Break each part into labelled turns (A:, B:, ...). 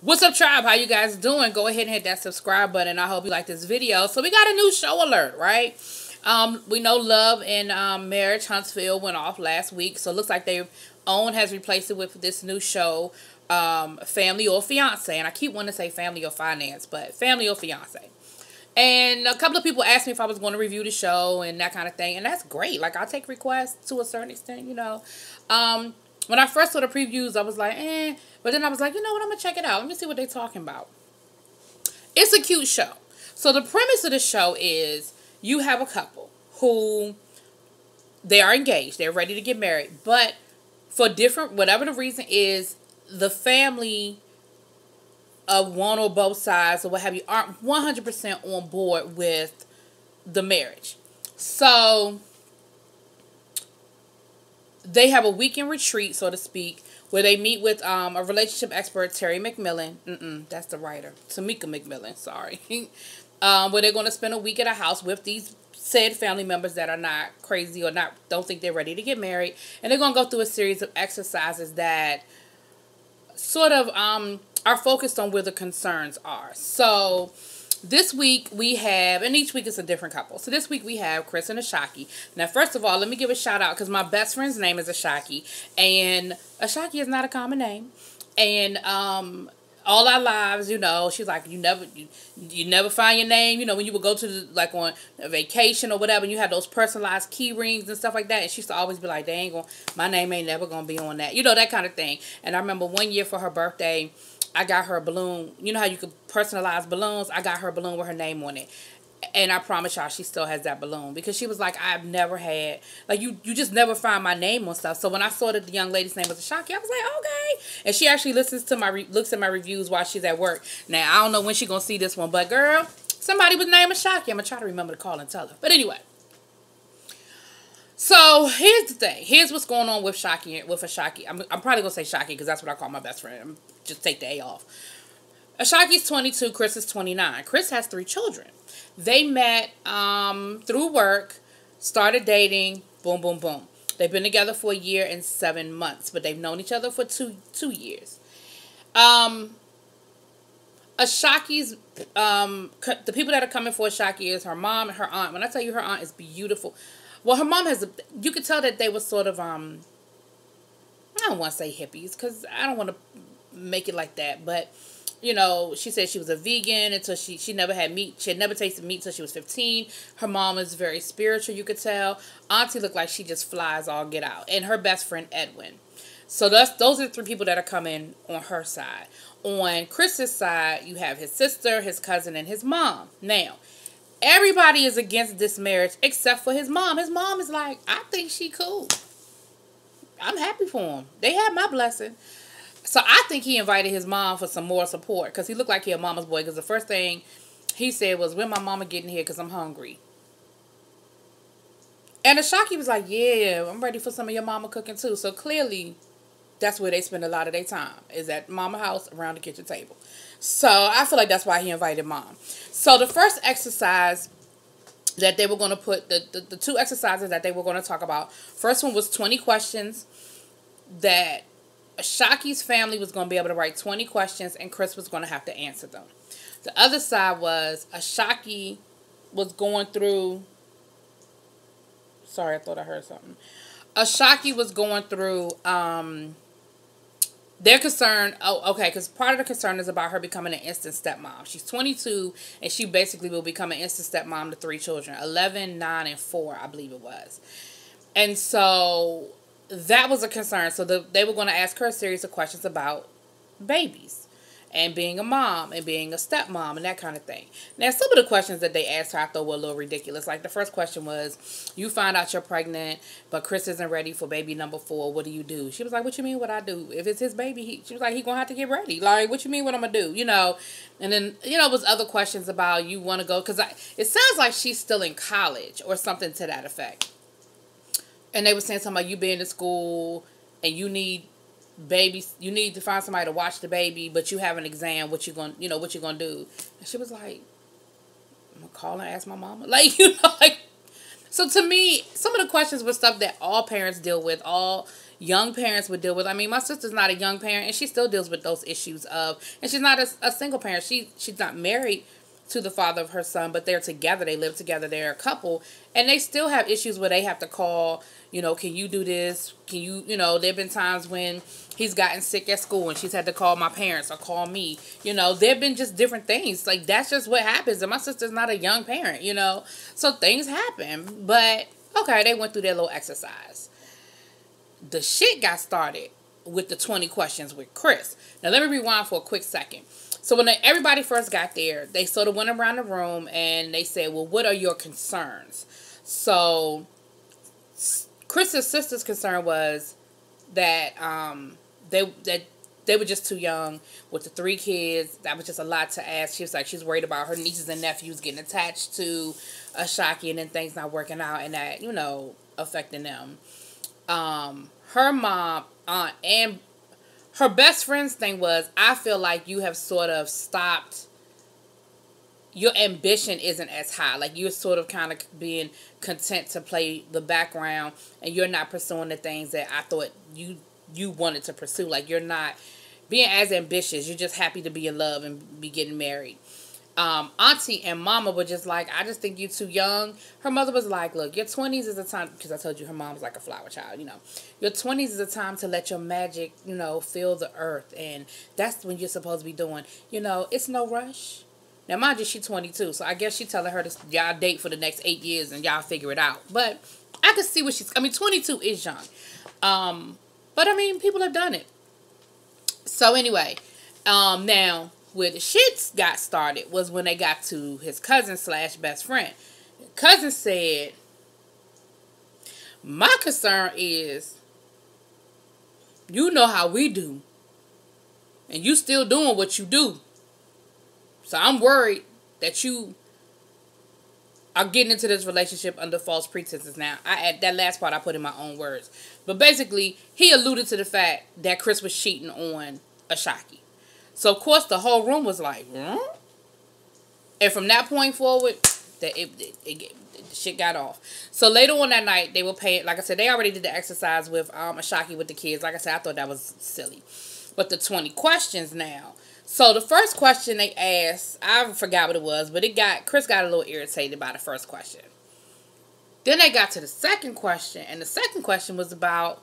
A: What's up, tribe? How you guys doing? Go ahead and hit that subscribe button. I hope you like this video. So we got a new show alert, right? We know Love and Marriage Huntsville went off last week. So it looks like their own has replaced it with this new show, Family or Fiance. And I keep wanting to say Family or Finance, but Family or Fiance. And a couple of people asked me if I was going to review the show and that kind of thing. And that's great. Like, I'll take requests to a certain extent, you know. When I first saw the previews, I was like, eh. But then I was like, you know what, I'm going to check it out. Let me see what they're talking about. It's a cute show. So the premise of the show is you have a couple who, they are engaged. They're ready to get married. But for different, whatever the reason is, the family of one or both sides or what have you aren't 100% on board with the marriage. So they have a weekend retreat, so to speak, where they meet with a relationship expert, Terry McMillan. That's the writer. Tamika McMillan, sorry. Where they're going to spend a week at a house with these said family members that are not crazy or don't think they're ready to get married. And they're going to go through a series of exercises that sort of are focused on where the concerns are. So this week we have, and each week it's a different couple. So this week we have Chris and Ashaki. Now, first of all, let me give a shout out because my best friend's name is Ashaki. And Ashaki is not a common name. And all our lives, you know, she's like, you never find your name. You know, when you would go to like on a vacation or whatever, and you had those personalized key rings and stuff like that. And she used to always be like, dang, my name ain't never going to be on that. You know, that kind of thing. And I remember one year for her birthday, I got her a balloon. You know how you could personalize balloons? I got her a balloon with her name on it. And I promise y'all, she still has that balloon. Because she was like, I've never had, like, you just never find my name on stuff. So when I saw that the young lady's name was Ashaki, I was like, okay. And she actually listens to looks at my reviews while she's at work. Now, I don't know when she's going to see this one. But, girl, somebody with the name Ashaki. I'm going to try to remember to call and tell her. But anyway. So, here's the thing. Here's what's going on with Ashaki. I'm probably going to say Shaki because that's what I call my best friend. Just take the A off. Ashaki's 22. Chris is 29. Chris has 3 children. They met through work, started dating, boom, boom, boom. They've been together for 1 year and 7 months, but they've known each other for two years. Ashaki's, the people that are coming for Ashaki is her mom and her aunt. When I tell you her aunt is beautiful, well, her mom has, you could tell that they were sort of, I don't want to say hippies, because I don't want to make it like that, but, you know, she said she was a vegan until she never had meat. She had never tasted meat until she was 15. Her mom is very spiritual, you could tell. Auntie looked like she just flies all get out. And her best friend, Edwin. So those are the 3 people that are coming on her side. On Chris's side, you have his sister, his cousin, and his mom. Now, everybody is against this marriage except for his mom. His mom is like, I think she cool. I'm happy for him. They had my blessing. So I think he invited his mom for some more support because he looked like he a mama's boy because the first thing he said was, when my mama getting here because I'm hungry. And Ashaki was like, yeah, I'm ready for some of your mama cooking too. So clearly that's where they spend a lot of their time, is at mama house around the kitchen table. So I feel like that's why he invited mom. So the first exercise that they were going to put, the 2 exercises that they were going to talk about, first one was 20 questions that Ashaki's family was going to be able to write 20 questions and Chris was going to have to answer them. The other side was Ashaki was going through, sorry, I thought I heard something. Ashaki was going through their concern, because part of the concern is about her becoming an instant stepmom. She's 22 and she basically will become an instant stepmom to 3 children, 11, 9, and 4, I believe it was. And so that was a concern. So they were going to ask her a series of questions about babies and being a mom and being a stepmom and that kind of thing. Now, some of the questions that they asked her I thought were a little ridiculous. Like the first question was, you find out you're pregnant, but Chris isn't ready for baby number 4. What do you do? She was like, what you mean what I do? If it's his baby, she was like, he going to have to get ready. Like, what you mean what I'm going to do? You know, and then, you know, it was other questions about you want to go. Because it sounds like she's still in college or something to that effect. And they were saying something about you being in school and you need babies, you need to find somebody to watch the baby, but you have an exam, what you gonna do? And she was like, I'm gonna call and ask my mama. Like, you know, like, so to me, some of the questions were stuff that all parents deal with, all, young parents would deal with. I mean, my sister's not a young parent, and she still deals with those issues of, and she's not a single parent. She's not married to the father of her son, but they're together. They live together. They're a couple, and they still have issues where they have to call, can you do this? Can you, there have been times when he's gotten sick at school and she's had to call my parents or call me. There have been just different things. Like, that's just what happens. And my sister's not a young parent, So things happen. But, okay, they went through their little exercise. The shit got started with the 20 questions with Chris. Now, let me rewind for a quick second. So when everybody first got there, they sort of went around the room and they said, well, what are your concerns? So Chris's sister's concern was that they were just too young with the 3 kids. That was just a lot to ask. She was like, she's worried about her nieces and nephews getting attached to Ashaki and then things not working out and that, affecting them. Her mom, and her best friend's thing was, I feel like you have sort of stopped, your ambition isn't as high. Like, you're sort of kind of being content to play the background and you're not pursuing the things that I thought you wanted to pursue. Like, you're not being as ambitious. You're just happy to be in love and be getting married. Auntie and mama were just like, I just think you're too young. Her mother was like, look, your 20s is a time, because I told you her mom was like a flower child, Your 20s is a time to let your magic, fill the earth. And that's when you're supposed to be doing, it's no rush. Now, mind you, she's 22, so I guess she's telling her to y'all date for the next 8 years and y'all figure it out. But I can see what 22 is young. But I mean, people have done it. So anyway, now, where the shits got started was when they got to his cousin / best friend. Cousin said, my concern is, you know how we do. And you still doing what you do. So I'm worried that you are getting into this relationship under false pretenses. Now, that last part I put in my own words. But basically, he alluded to the fact that Chris was cheating on Ashaki. So, of course, the whole room was like, And from that point forward, the shit got off. So, later on that night, they were paying, like I said, they already did the exercise with Ashaki with the kids. Like I said, I thought that was silly. But the 20 questions now. So, the first question they asked, I forgot what it was, but Chris got a little irritated by the first question. Then they got to the second question, and the second question was about,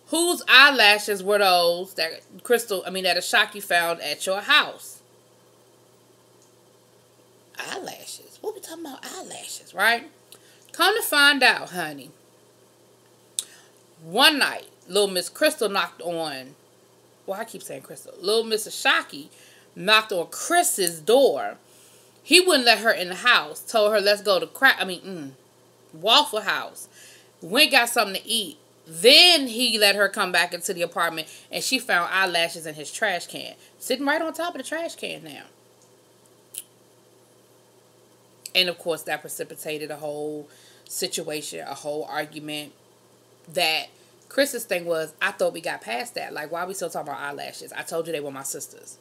A: whose eyelashes were those that Ashaki found at your house? Eyelashes? What we talking about eyelashes, right? Come to find out, honey. One night, little Miss Crystal knocked on, I keep saying Crystal. Little Miss Ashaki knocked on Chris's door. He wouldn't let her in the house. Told her, let's go to Waffle House. Went got something to eat. Then he let her come back into the apartment, and she found eyelashes in his trash can. Sitting right on top of the trash can now. And, of course, that precipitated a whole situation, a whole argument that Chris's thing was, I thought we got past that. Like, why are we still talking about eyelashes? I told you they were my sisters.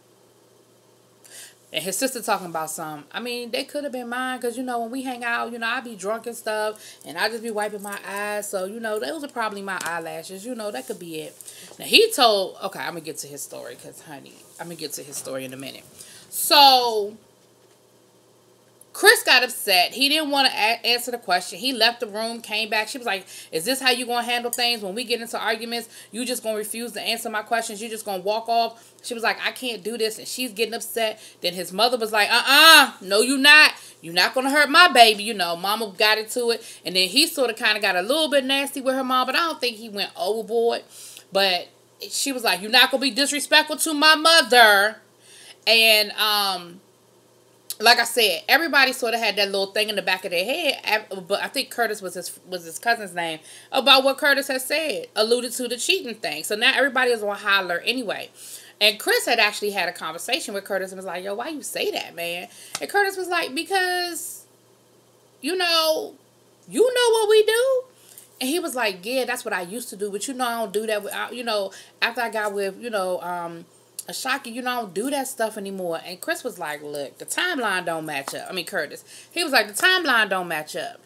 A: And his sister talking about they could have been mine because, when we hang out, I be drunk and stuff. And I just be wiping my eyes. So, those are probably my eyelashes. That could be it. Now, he told, okay, I'm going to get to his story because, honey, I'm going to get to his story in a minute. So, Chris got upset. He didn't want to answer the question. He left the room, came back. She was like, is this how you going to handle things when we get into arguments? You just going to refuse to answer my questions? You just going to walk off? She was like, I can't do this. And she's getting upset. Then his mother was like, no, you not. You're not going to hurt my baby. Mama got into it. And then he sort of kind of got a little bit nasty with her mom, but I don't think he went overboard. But she was like, you're not going to be disrespectful to my mother. And, like I said, everybody sort of had that little thing in the back of their head, but I think Curtis was his cousin's name, about what Curtis had said, alluded to the cheating thing. So now everybody is on high alert anyway. And Chris had actually had a conversation with Curtis and was like, yo, why you say that, man? And Curtis was like, because, you know what we do? And he was like, yeah, that's what I used to do, but I don't do that. After I got with, Ashaki, you know, I don't do that stuff anymore. And Chris was like, look, the timeline don't match up. I mean, Curtis. He was like, the timeline don't match up.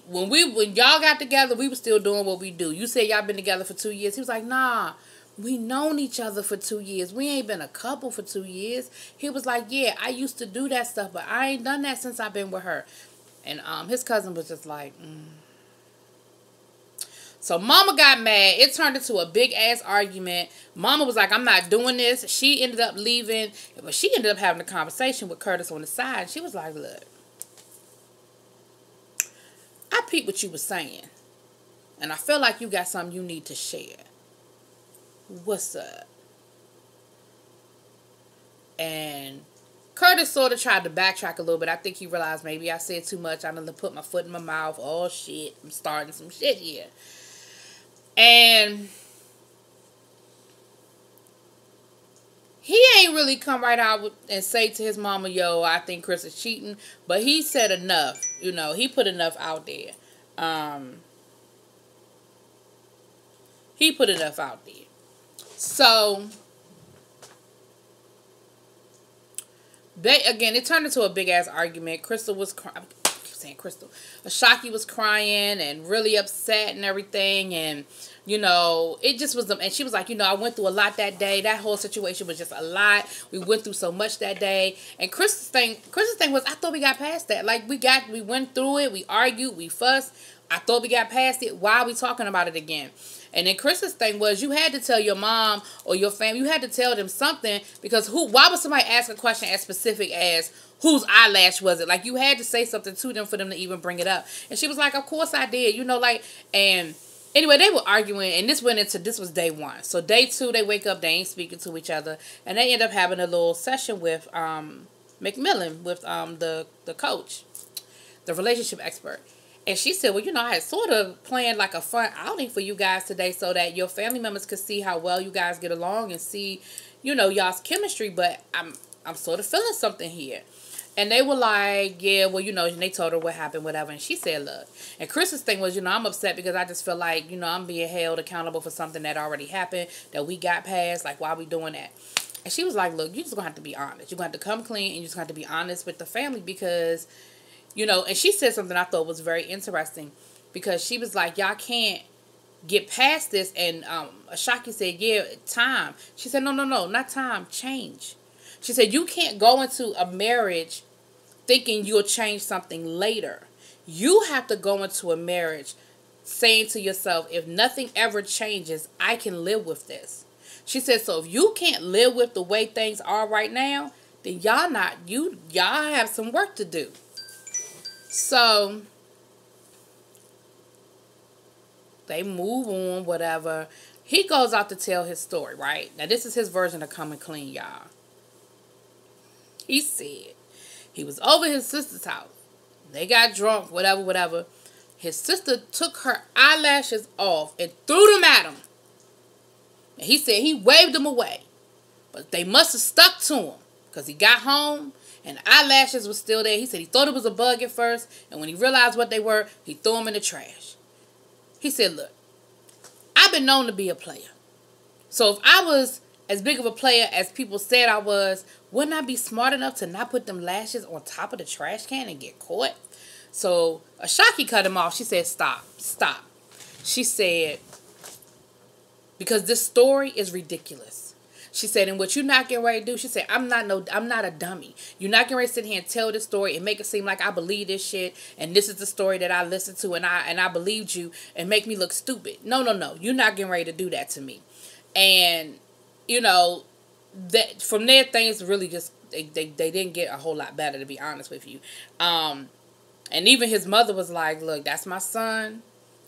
A: When y'all got together, we were still doing what we do. You said y'all been together for 2 years. He was like, nah, we known each other for 2 years. We ain't been a couple for 2 years. He was like, yeah, I used to do that stuff, but I ain't done that since I've been with her. And his cousin was just like, So Mama got mad. It turned into a big-ass argument. Mama was like, I'm not doing this. She ended up leaving. But she ended up having a conversation with Curtis on the side. She was like, look, I peeped what you were saying. And I feel like you got something you need to share. What's up? And Curtis sort of tried to backtrack a little bit. I think he realized maybe I said too much. I done put my foot in my mouth. Oh, shit. I'm starting some shit here. And he ain't really come right out and say to his mama, yo, I think Chris is cheating. But he said enough. You know, he put enough out there. He put enough out there. So, again, it turned into a big-ass argument. Crystal was crying. Crystal. Ashaki was crying and really upset and everything, and you know, it just was. And she was like, you know, I went through a lot that day. That whole situation was just a lot. We went through so much that day. And Crystal's thing was, I thought we got past that. Like we went through it. We argued. We fussed. I thought we got past it. Why are we talking about it again? And then Chris's thing was, you had to tell your mom or your family. You had to tell them something, because why would somebody ask a question as specific as whose eyelash was it? Like, you had to say something to them for them to even bring it up. And she was like, of course I did. You know, like, and anyway, they were arguing, and this was day 1. So day 2, they wake up, they ain't speaking to each other, and they end up having a little session with McMillan, with the coach, the relationship expert. And she said, well, you know, I had sort of planned like a fun outing for you guys today so that your family members could see how well you guys get along and see, you know, y'all's chemistry. But I'm sort of feeling something here. And they were like, yeah, well, you know, and they told her what happened, whatever. And she said, look. And Chris's thing was, you know, I'm upset because I just feel like, you know, I'm being held accountable for something that already happened, that we got past. Like, why are we doing that? And she was like, look, you're just going to have to be honest. You're going to have to come clean, and you're just going to have to be honest with the family, because, you know, and she said something I thought was very interesting, because she was like, y'all can't get past this. And Ashaki said, yeah, time. She said, no, not time, change. She said, you can't go into a marriage thinking you'll change something later. You have to go into a marriage saying to yourself, if nothing ever changes, I can live with this. She said, so if you can't live with the way things are right now, then y'all have some work to do. So they move on, whatever. He goes out to tell his story, right? Now, this is his version of coming clean, y'all. He said he was over his sister's house. They got drunk, whatever. His sister took her eyelashes off and threw them at him. And he said he waved them away. But they must have stuck to him, because he got home and the eyelashes were still there. He said he thought it was a bug at first, and when he realized what they were, he threw them in the trash. He said, look, I've been known to be a player. So if I was as big of a player as people said I was, wouldn't I be smart enough to not put them lashes on top of the trash can and get caught? So Ashaki cut him off. She said, stop. She said, because this story is ridiculous. She said, and what you're not getting ready to do, she said, I'm not a dummy. You're not getting ready to sit here and tell this story and make it seem like I believe this shit, and this is the story that I listened to, and I believed you, and make me look stupid. No. You're not getting ready to do that to me. And you know, that from there, things really just, they didn't get a whole lot better, to be honest with you. And even his mother was like, look, that's my son,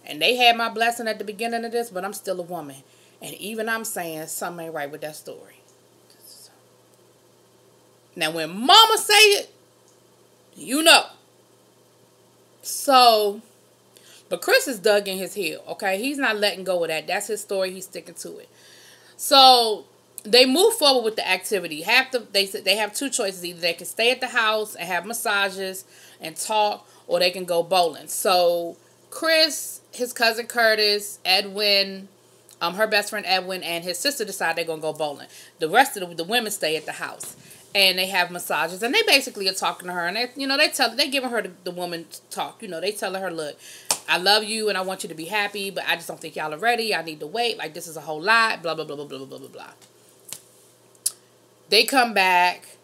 A: and they had my blessing at the beginning of this, but I'm still a woman. And even I'm saying something ain't right with that story. Now, when mama say it, you know. So, but Chris is dug in his heel, okay? He's not letting go of that. That's his story. He's sticking to it. So they move forward with the activity. They have 2 choices. Either they can stay at the house and have massages and talk, or they can go bowling. So Chris, his cousin Curtis, Edwin, Her best friend Edwin and his sister decide they're gonna go bowling. The rest of the women stay at the house, and they have massages, and they basically are talking to her, and they giving her the woman talk. They telling her, look, I love you and I want you to be happy, but I just don't think y'all are ready. I need to wait. Like, this is a whole lot. Blah blah blah blah blah blah blah blah. They come back,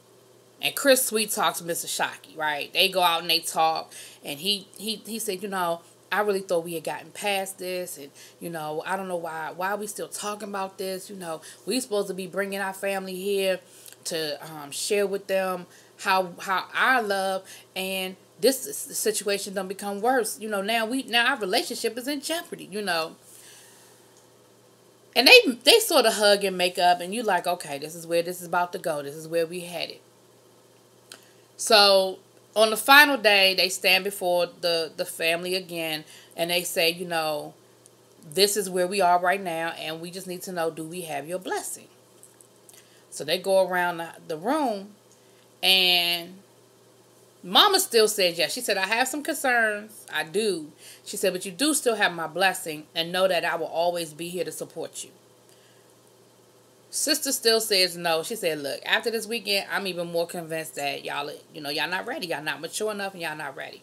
A: and Chris sweet talks Mr. Shockey. Right? They go out and they talk, and he said, I really thought we had gotten past this, and I don't know why we still talking about this. We supposed to be bringing our family here to share with them how our love, and this situation done become worse. Now our relationship is in jeopardy. And they sort of hug and make up, and you like, okay, this is where this is about to go. This is where we headed. So on the final day, they stand before the family again, and they say, this is where we are right now, and we just need to know, do we have your blessing? So they go around the room, and Mama still says yes. She said, I have some concerns. I do. She said, but you do still have my blessing, and know that I will always be here to support you. Sister still says no. She said, look, after this weekend, I'm even more convinced that y'all not ready. Y'all not mature enough, and y'all not ready.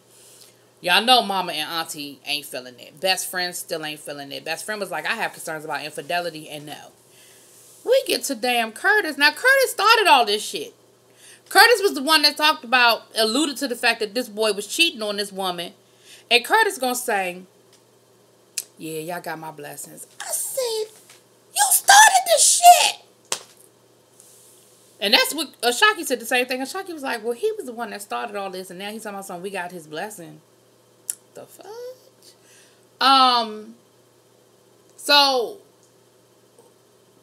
A: Y'all know Mama and Auntie ain't feeling it. Best friend still ain't feeling it. Best friend was like, I have concerns about infidelity, and no. We get to damn Curtis. Now, Curtis started all this shit. Curtis was the one that alluded to the fact that this boy was cheating on this woman. And Curtis gonna say, yeah, y'all got my blessings. I said, you started this shit. And that's what Shockey said the same thing. And Shockey was like, well, he was the one that started all this, and now he's talking about something, we got his blessing. The fuck? So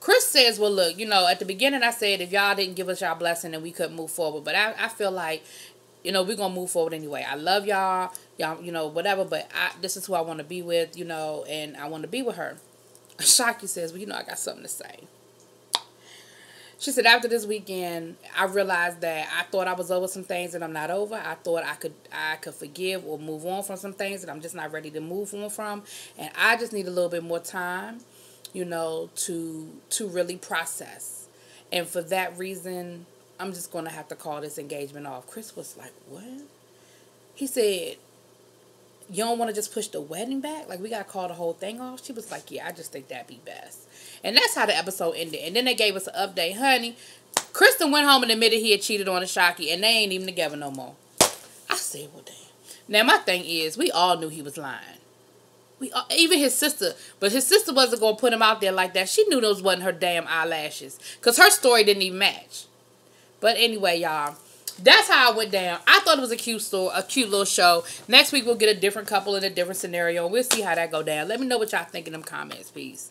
A: Chris says, well, look, at the beginning I said if y'all didn't give us y'all blessing, then we couldn't move forward. But I feel like, we're going to move forward anyway. I love y'all, whatever, but this is who I want to be with, and I want to be with her. Shockey says, well, I got something to say. She said, after this weekend, I realized that I thought I was over some things that I'm not over. I thought I could forgive or move on from some things that I'm just not ready to move on from. And I just need a little bit more time, to really process. And for that reason, I'm just going to have to call this engagement off. Chris was like, what? He said, you don't want to just push the wedding back? Like, we got to call the whole thing off? She was like, yeah, I just think that'd be best. And that's how the episode ended. And then they gave us an update. Honey, Kristen went home and admitted he had cheated on Shockey, and they ain't even together no more. I said, well, damn. Now, my thing is, we all knew he was lying. Even his sister. But his sister wasn't going to put him out there like that. She knew those wasn't her damn eyelashes. Because her story didn't even match. But anyway, y'all, that's how it went down. I thought it was a cute little show. Next week, we'll get a different couple in a different scenario. We'll see how that go down. Let me know what y'all think in them comments. Peace.